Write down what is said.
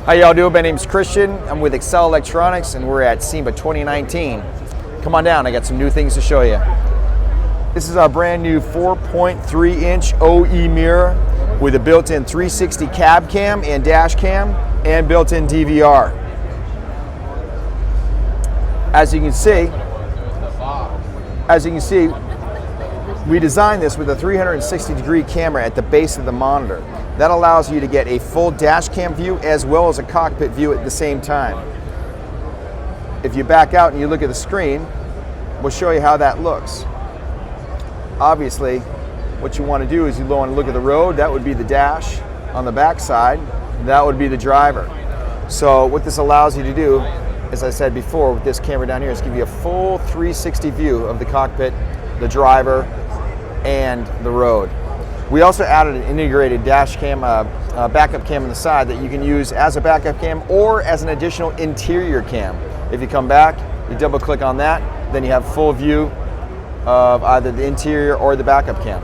How y'all doing? My name's Christian. I'm with Accele Electronics and we're at SEMA 2019. Come on down, I got some new things to show you. This is our brand new 4.3 inch OE mirror with a built-in 360 cab cam and dash cam and built-in DVR. As you can see, we designed this with a 360-degree camera at the base of the monitor. That allows you to get a full dash cam view as well as a cockpit view at the same time. If you back out and you look at the screen, we'll show you how that looks. Obviously, what you want to do is you want to look at the road. That would be the dash on the back side. That would be the driver. So what this allows you to do, as I said before, with this camera down here, is give you a full 360 view of the cockpit, the driver, and the road. We also added an integrated dash cam, backup cam on the side that you can use as a backup cam or as an additional interior cam. If you come back, you double click on that, then you have full view of either the interior or the backup cam.